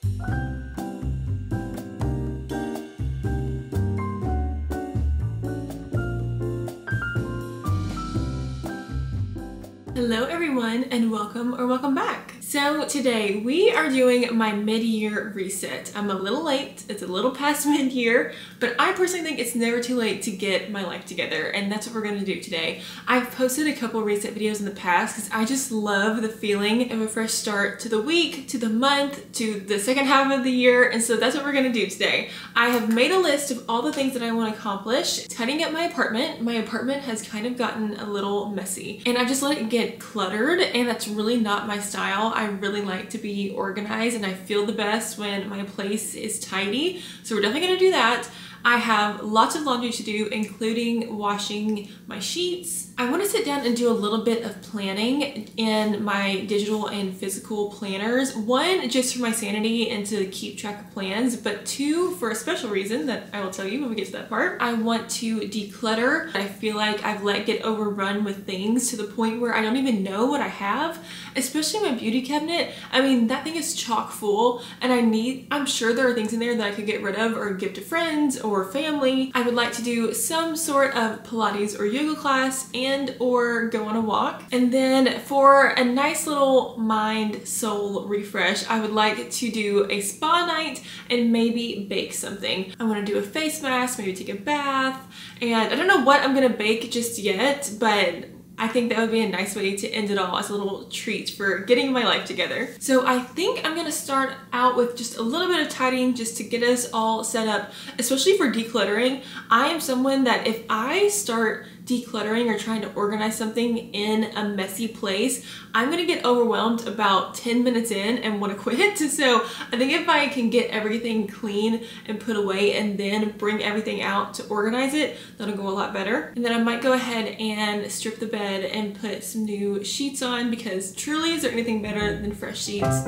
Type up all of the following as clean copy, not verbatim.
Hello everyone and welcome back. So today we are doing my mid-year reset. I'm a little late, it's a little past mid-year, but I personally think it's never too late to get my life together, and that's what we're gonna do today. I've posted a couple reset videos in the past because I just love the feeling of a fresh start to the week, to the month, to the second half of the year, and so that's what we're gonna do today. I have made a list of all the things that I want to accomplish. Tidying up my apartment. My apartment has kind of gotten a little messy, and I just let it get cluttered, and that's really not my style. I really like to be organized, and I feel the best when my place is tidy. So we're definitely gonna do that. I have lots of laundry to do, including washing my sheets. I want to sit down and do a little bit of planning in my digital and physical planners. One, just for my sanity and to keep track of plans, but two, for a special reason that I will tell you when we get to that part. I want to declutter. I feel like I've let get overrun with things to the point where I don't even know what I have, especially my beauty cabinet. I mean, that thing is chock full, and I'm sure there are things in there that I could get rid of or give to friends or family. I would like to do some sort of Pilates or yoga class and or go on a walk. And then for a nice little mind soul refresh, I would like to do a spa night and maybe bake something. I want to do a face mask, maybe take a bath, and I don't know what I'm gonna bake just yet, but I think that would be a nice way to end it all as a little treat for getting my life together. So I think I'm gonna start out with just a little bit of tidying just to get us all set up, especially for decluttering. I am someone that if I start decluttering or trying to organize something in a messy place, I'm gonna get overwhelmed about 10 minutes in and want to quit. So I think if I can get everything clean and put away and then bring everything out to organize it, that'll go a lot better. And then I might go ahead and strip the bed and put some new sheets on, because truly, is there anything better than fresh sheets?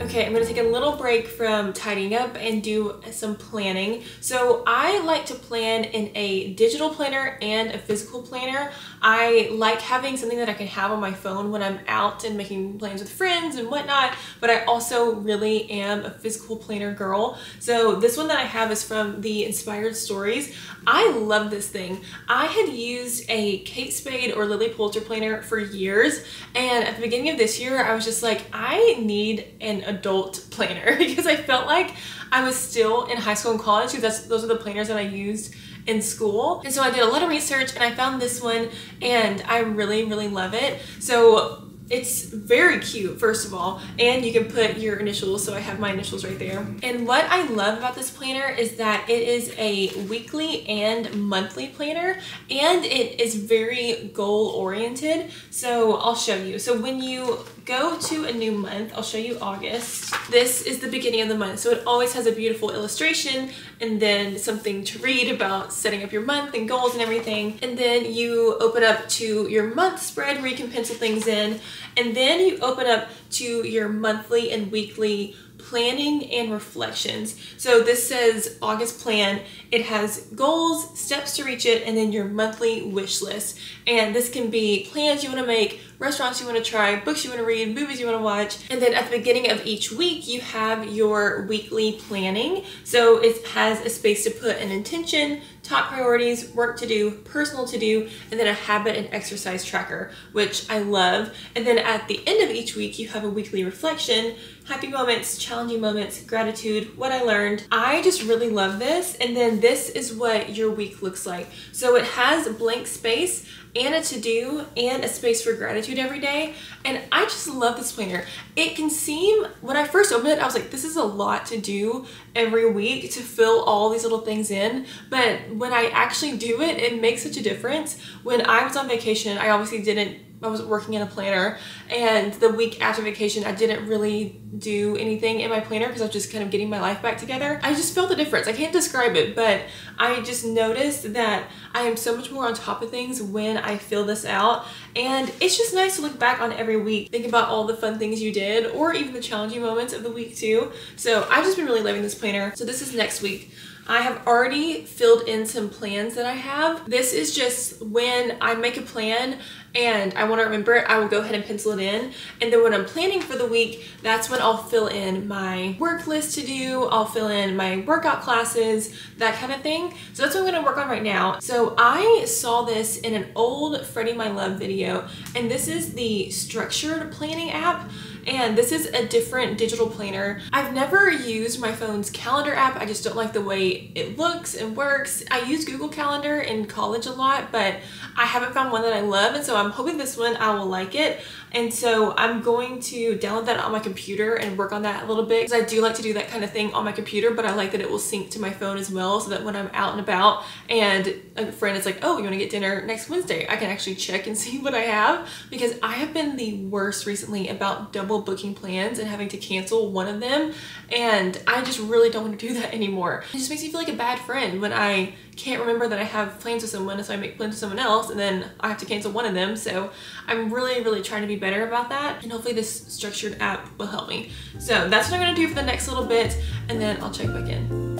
Okay, I'm gonna take a little break from tidying up and do some planning. So I like to plan in a digital planner and a physical planner. I like having something that I can have on my phone when I'm out and making plans with friends and whatnot, but I also really am a physical planner girl. So this one that I have is from the Inspired Stories. I love this thing. I had used a Kate Spade or Lily Poulter planner for years, and at the beginning of this year I was just like, I need an adult planner because I felt like I was still in high school and college, because those are the planners that I used in school. And so I did a lot of research and I found this one and I really, really love it. So it's very cute, first of all, and you can put your initials, so I have my initials right there. And what I love about this planner is that it is a weekly and monthly planner, and it is very goal-oriented. So I'll show you. So when you go to a new month, I'll show you August. This is the beginning of the month, so it always has a beautiful illustration and then something to read about setting up your month and goals and everything. And then you open up to your month spread where you can pencil things in. And then you open up to your monthly and weekly planning and reflections. So this says August plan. It has goals, steps to reach it, and then your monthly wish list. And this can be plans you want to make, restaurants you want to try, books you want to read, movies you want to watch. And then at the beginning of each week, you have your weekly planning. So it has a space to put an intention, top priorities, work to do, personal to do, and then a habit and exercise tracker, which I love. And then at the end of each week, you have a weekly reflection, happy moments, challenging moments, gratitude, what I learned. I just really love this. And then this is what your week looks like. So it has a blank space and a to-do and a space for gratitude every day. And I just love this planner. It can seem, when I first opened it, I was like, this is a lot to do every week to fill all these little things in. But when I actually do it, it makes such a difference. When I was on vacation, I was working in a planner, and the week after vacation I didn't really do anything in my planner because I was just kind of getting my life back together. I just felt the difference. I can't describe it, but I just noticed that I am so much more on top of things when I fill this out, and it's just nice to look back on every week, think about all the fun things you did, or even the challenging moments of the week too. So I've just been really loving this planner. So this is next week. I have already filled in some plans that I have. This is just when I make a plan and I want to remember it, I will go ahead and pencil it in. And then when I'm planning for the week, that's when I'll fill in my work list to do, I'll fill in my workout classes, that kind of thing. So that's what I'm going to work on right now. So I saw this in an old Freddie My Love video, and this is the structured planning app. And this is a different digital planner. I've never used my phone's calendar app. I just don't like the way it looks and works. I use Google Calendar in college a lot, but I haven't found one that I love. And so I'm hoping this one I will like it. And so I'm going to download that on my computer and work on that a little bit, because I do like to do that kind of thing on my computer, but I like that it will sync to my phone as well, so that when I'm out and about and a friend is like, oh, you want to get dinner next Wednesday, I can actually check and see what I have, because I have been the worst recently about double booking plans and having to cancel one of them, and I just really don't want to do that anymore. It just makes me feel like a bad friend when I can't remember that I have plans with someone, and so I make plans with someone else and then I have to cancel one of them. So I'm really trying to be better about that, and hopefully this structured app will help me. So that's what I'm going to do for the next little bit, and then I'll check back in.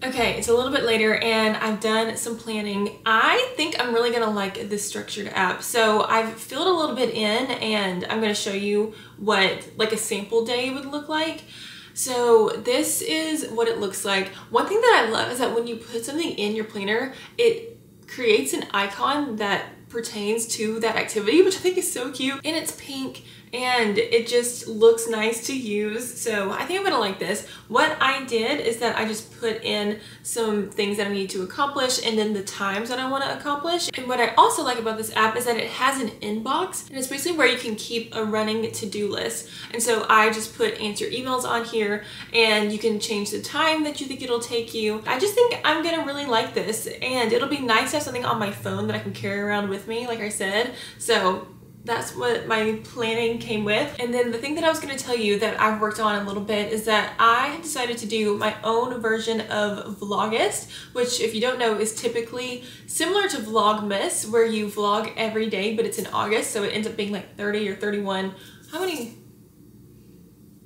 Okay, it's a little bit later and I've done some planning. I think I'm really gonna like this structured app. So I've filled a little bit in, and I'm gonna show you what like a sample day would look like. So this is what it looks like. One thing that I love is that when you put something in your planner, it creates an icon that pertains to that activity, which I think is so cute. And it's pink and it just looks nice to use. So I think I'm gonna like this. What I did is that I just put in some things that I need to accomplish and then the times that I want to accomplish. And what I also like about this app is that it has an inbox, and it's basically where you can keep a running to-do list. And so I just put answer emails on here, and you can change the time that you think it'll take you. I just think I'm gonna really like this, and it'll be nice to have something on my phone that I can carry around with me, like I said. So that's what my planning came with. And then the thing that I was going to tell you that I've worked on a little bit is that I decided to do my own version of Vlogust, which, if you don't know, is typically similar to Vlogmas, where you vlog every day, but it's in August, so it ends up being like 30 or 31. How many?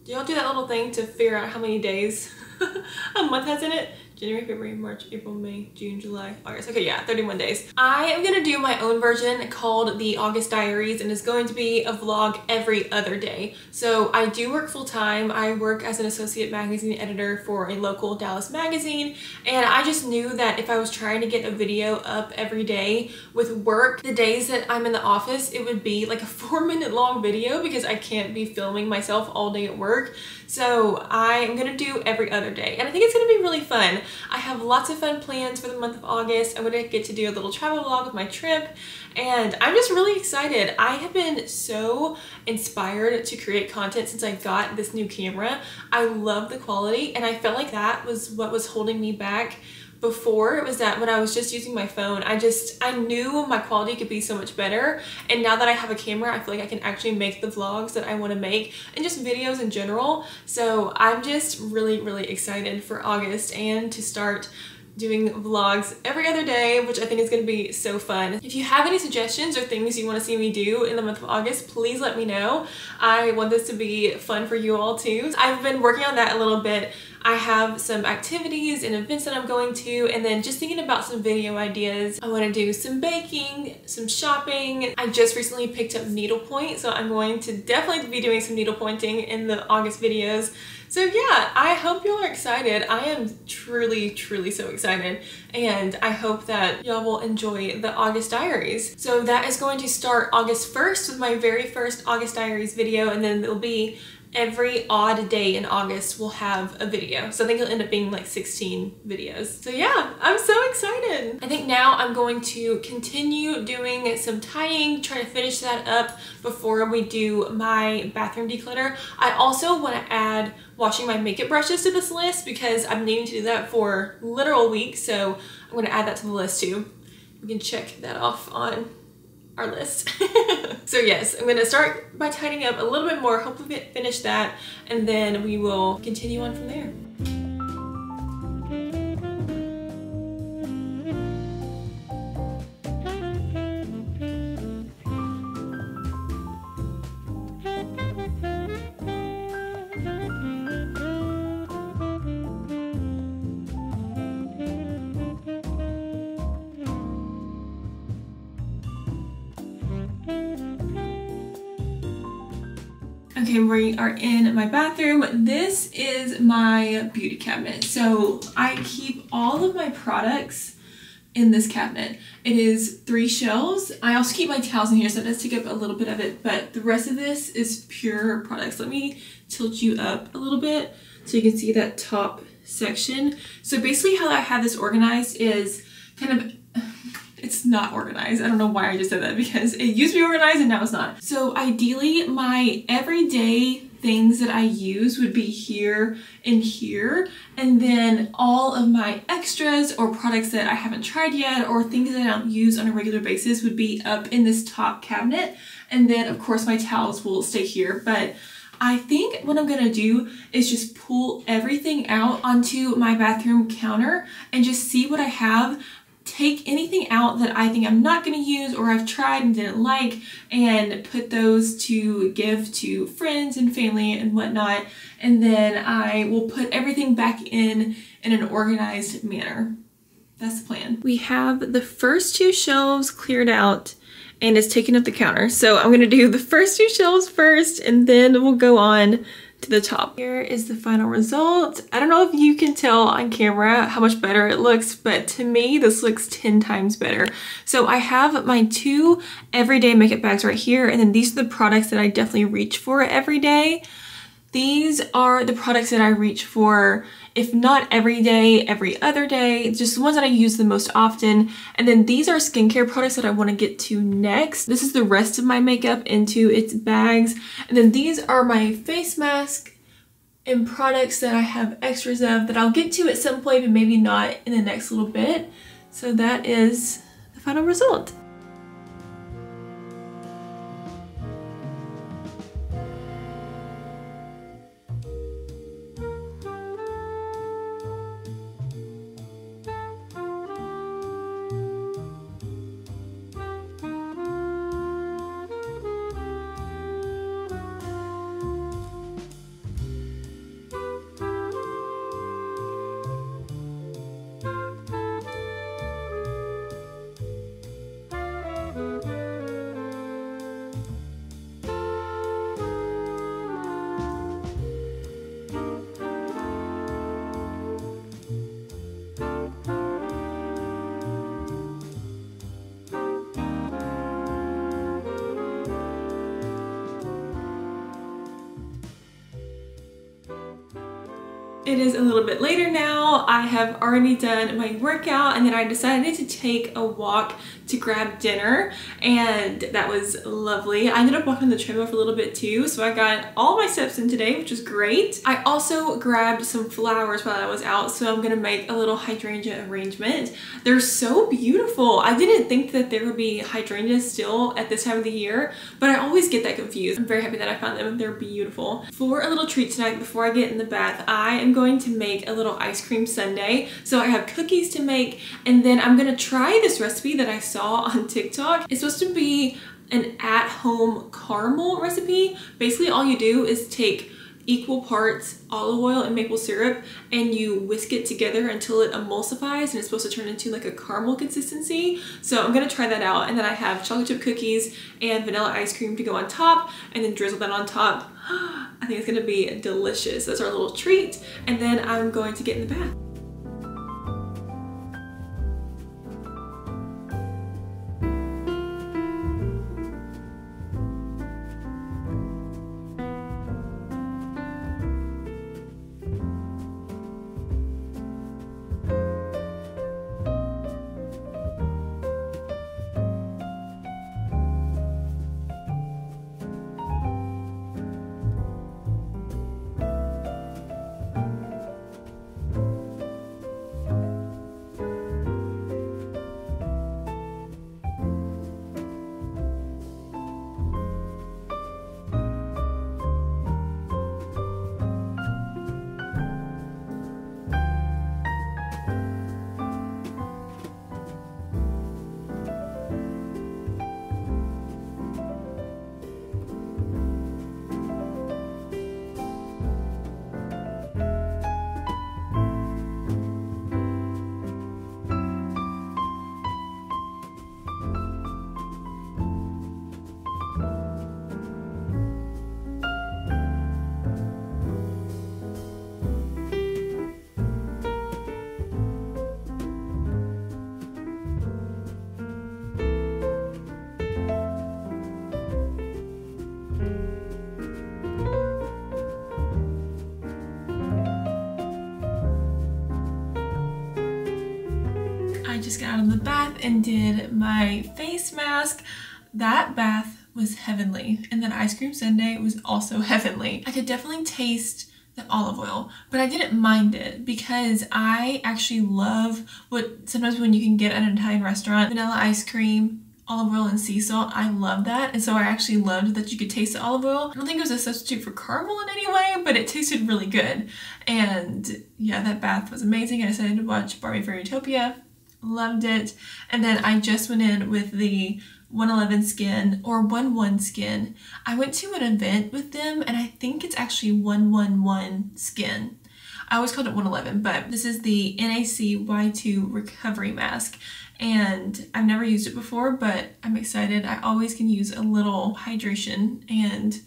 Do y'all do that little thing to figure out how many days a month has in it? January, February, March, April, May, June, July, August. Okay, yeah, 31 days. I am gonna do my own version called the August Diaries, and it's going to be a vlog every other day. So I do work full time. I work as an associate magazine editor for a local Dallas magazine, and I just knew that if I was trying to get a video up every day with work, the days that I'm in the office, it would be like a 4-minute long video because I can't be filming myself all day at work. So I am gonna do every other day, and I think it's gonna be really fun. I have lots of fun plans for the month of August. I'm gonna get to do a little travel vlog of my trip, and I'm just really excited. I have been so inspired to create content since I got this new camera. I love the quality, and I felt like that was what was holding me back before. It was that when I was just using my phone, I knew my quality could be so much better, and now that I have a camera, I feel like I can actually make the vlogs that I want to make and just videos in general. So I'm just really excited for August and to start doing vlogs every other day, which I think is going to be so fun. If you have any suggestions or things you want to see me do in the month of August, please let me know. I want this to be fun for you all too. I've been working on that a little bit. I have some activities and events that I'm going to, and then just thinking about some video ideas. I want to do some baking, some shopping. I just recently picked up needlepoint, so I'm going to definitely be doing some needlepointing in the August videos. So yeah, I hope y'all are excited. I am truly so excited, and I hope that y'all will enjoy the August Diaries. So that is going to start August 1st with my very first August Diaries video, and then it'll be every odd day in August we'll have a video. So I think it'll end up being like 16 videos. So yeah, I'm so excited. I think now I'm going to continue doing some tidying, try to finish that up before we do my bathroom declutter. I also want to add washing my makeup brushes to this list because I'm needing to do that for literal weeks. So I'm going to add that to the list too. We can check that off on our list. So yes, I'm gonna start by tidying up a little bit more, hopefully finish that, and then we will continue on from there. Okay, we are in my bathroom. This is my beauty cabinet. So I keep all of my products in this cabinet. It is 3 shelves. I also keep my towels in here, so it does take up a little bit of it, but the rest of this is pure products. Let me tilt you up a little bit so you can see that top section. So basically how I have this organized is kind of, it's not organized. I don't know why I just said that because it used to be organized and now it's not. So ideally my everyday things that I use would be here and here, and then all of my extras or products that I haven't tried yet or things that I don't use on a regular basis would be up in this top cabinet, and then of course my towels will stay here. But I think what I'm gonna do is just pull everything out onto my bathroom counter and just see what I have, take anything out that I think I'm not going to use or I've tried and didn't like, and put those to give to friends and family and whatnot, and then I will put everything back in an organized manner. That's the plan. We have the first 2 shelves cleared out and it's taking up the counter. So I'm going to do the first 2 shelves first, and then we'll go on to the top. Here is the final result. I don't know if you can tell on camera how much better it looks, but to me this looks 10 times better. So I have my 2 everyday makeup bags right here, and then these are the products that I definitely reach for every day. These are the products that I reach for, if not every day, every other day, just the ones that I use the most often. And then these are skincare products that I want to get to next. This is the rest of my makeup into its bags. And then these are my face mask and products that I have extras of that I'll get to at some point, but maybe not in the next little bit. So that is the final result. It is a little bit later now. I have already done my workout and then I decided to take a walk to grab dinner, and that was lovely. I ended up walking the treadmill for a little bit too, so I got all my steps in today, which is great. I also grabbed some flowers while I was out, so I'm gonna make a little hydrangea arrangement. They're so beautiful. I didn't think that there would be hydrangeas still at this time of the year, but I always get that confused. I'm very happy that I found them. They're beautiful. For a little treat tonight before I get in the bath, I am going to make a little ice cream sundae. So I have cookies to make, and then I'm gonna try this recipe that I saw on TikTok. It's supposed to be an at-home caramel recipe. Basically all you do is take equal parts olive oil and maple syrup and you whisk it together until it emulsifies, and it's supposed to turn into like a caramel consistency. So I'm gonna try that out, and then I have chocolate chip cookies and vanilla ice cream to go on top, and then drizzle that on top. I think it's gonna be delicious. That's our little treat, and then I'm going to get in the bath. I just got out of the bath and did my face mask. That bath was heavenly, and that ice cream sundae was also heavenly. I could definitely taste the olive oil, but I didn't mind it because I actually love what sometimes when you can get at an Italian restaurant, vanilla ice cream, olive oil, and sea salt. I love that, and so I actually loved that you could taste the olive oil. I don't think it was a substitute for caramel in any way, but it tasted really good. And yeah, that bath was amazing. I decided to watch Barbie Fairytopia. Loved it. And then I just went in with the 111 Skin or 11 Skin. I went to an event with them, and I think it's actually 111 Skin. I always called it 111, but this is the NAC Y2 recovery mask, and I've never used it before, but I'm excited. I always can use a little hydration and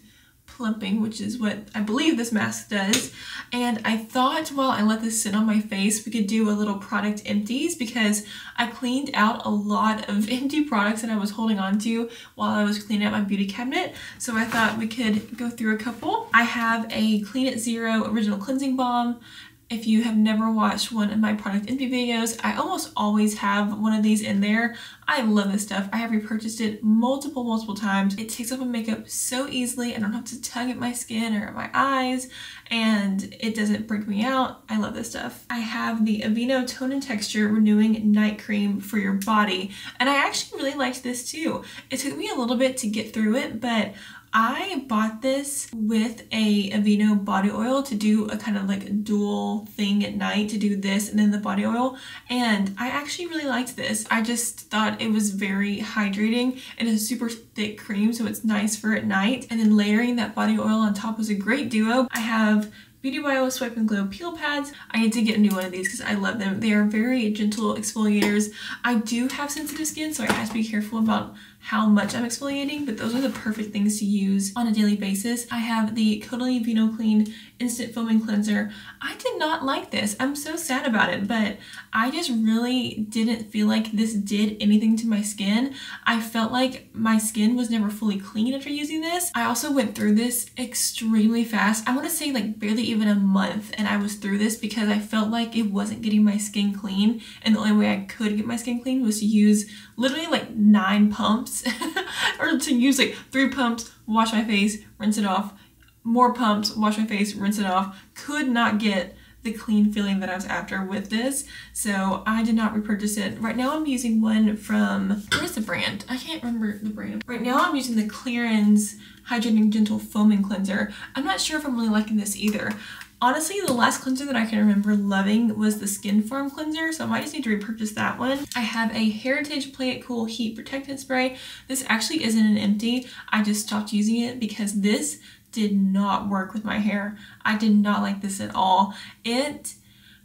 plumping, which is what I believe this mask does. And I thought while I let this sit on my face, we could do a little product empties, because I cleaned out a lot of empty products that I was holding on to while I was cleaning out my beauty cabinet. So I thought we could go through a couple. I have a Clean It Zero Original Cleansing Balm. If you have never watched one of my product empty videos, I almost always have one of these in there. I love this stuff. I have repurchased it multiple times. It takes off my makeup so easily. I don't have to tug at my skin or at my eyes, and it doesn't break me out. I love this stuff. I have the Aveeno Tone and Texture Renewing Night Cream for your body, and I actually really liked this too. It took me a little bit to get through it, but I bought this with a Aveeno body oil to do a kind of like dual thing at night, to do this and then the body oil, and I actually really liked this. I just thought it was very hydrating, and it's a super thick cream, so it's nice for at night, and then layering that body oil on top was a great duo. I have Beauty Bio Swipe and Glow peel pads. I need to get a new one of these because I love them. They are very gentle exfoliators. I do have sensitive skin, so I have to be careful about how much I'm exfoliating, but those are the perfect things to use on a daily basis. I have the Caudalie VenoClean Instant Foaming Cleanser. I did not like this. I'm so sad about it, but I just really didn't feel like this did anything to my skin. I felt like my skin was never fully clean after using this. I also went through this extremely fast. I want to say like barely even a month, and I was through this because I felt like it wasn't getting my skin clean, and the only way I could get my skin clean was to use literally like 9 pumps or to use like 3 pumps, wash my face, rinse it off, more pumps, wash my face, rinse it off. Could not get the clean feeling that I was after with this, so I did not repurchase it. Right now I'm using one from, where's the brand? I can't remember the brand. Right now I'm using the Clarins Hydrating Gentle Foaming Cleanser. I'm not sure if I'm really liking this either. Honestly, the last cleanser that I can remember loving was the Skin Farm cleanser, so I might just need to repurchase that one. I have a Heritage Play It Cool Heat Protectant Spray. This actually isn't an empty. I just stopped using it because this did not work with my hair. I did not like this at all. It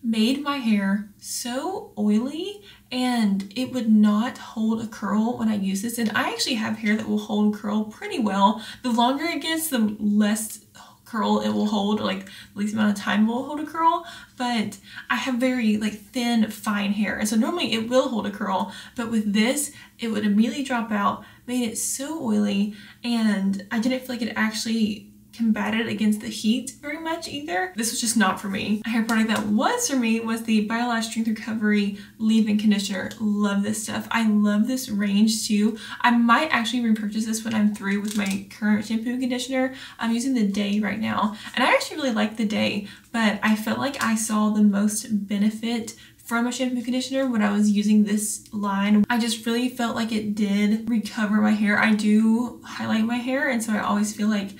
made my hair so oily and it would not hold a curl when I use this. And I actually have hair that will hold curl pretty well. The longer it gets, the less curl it will hold, or like the least amount of time it will hold a curl. But I have very like thin, fine hair, and so normally it will hold a curl, but with this it would immediately drop out, made it so oily, and I didn't feel like it actually combated against the heat very much either. This was just not for me. A hair product that was for me was the Biolash Strength Recovery Leave-In Conditioner. Love this stuff. I love this range too. I might actually repurchase this when I'm through with my current shampoo and conditioner. I'm using the Day right now, and I actually really like the Day, but I felt like I saw the most benefit from a shampoo and conditioner when I was using this line. I just really felt like it did recover my hair. I do highlight my hair, and so I always feel like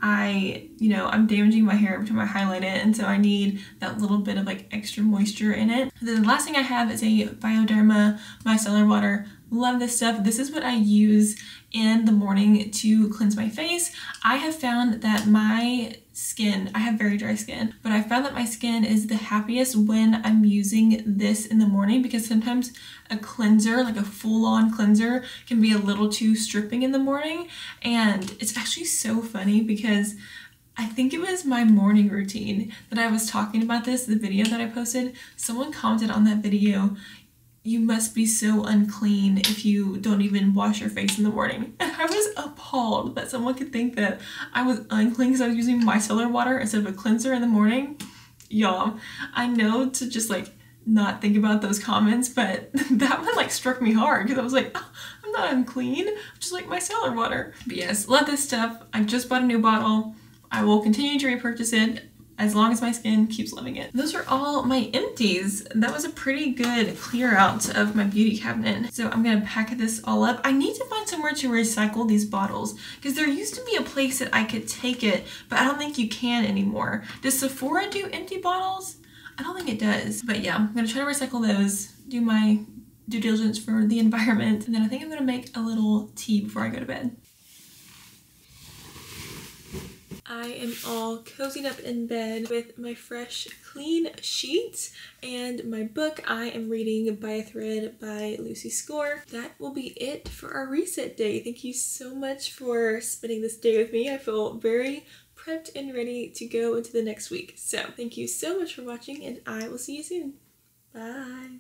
I'm damaging my hair every time I highlight it, and so I need that little bit of like extra moisture in it. And then the last thing I have is a Bioderma Micellar Water. Love this stuff. This is what I use in the morning to cleanse my face. I have found that my skin, I have very dry skin, but I found that my skin is the happiest when I'm using this in the morning, because sometimes a cleanser, like a full-on cleanser, can be a little too stripping in the morning. And it's actually so funny because I think it was my morning routine that I was talking about this, the video that I posted. Someone commented on that video, "You must be so unclean if you don't even wash your face in the morning." And I was appalled that someone could think that I was unclean because I was using micellar water instead of a cleanser in the morning. Y'all, I know to just like not think about those comments, but that one like struck me hard because I was like, oh, I'm not unclean, I'm just like micellar water. But yes, love this stuff. I just bought a new bottle. I will continue to repurchase it as long as my skin keeps loving it. Those are all my empties. That was a pretty good clear out of my beauty cabinet. So I'm gonna pack this all up. I need to find somewhere to recycle these bottles because there used to be a place that I could take it, but I don't think you can anymore. Does Sephora do empty bottles? I don't think it does. But yeah, I'm gonna try to recycle those, do my due diligence for the environment, and then I think I'm gonna make a little tea before I go to bed. I am all cozied up in bed with my fresh, clean sheets and my book. I am reading By a Thread by Lucy Score. That will be it for our reset day. Thank you so much for spending this day with me. I feel very prepped and ready to go into the next week. So thank you so much for watching, and I will see you soon. Bye.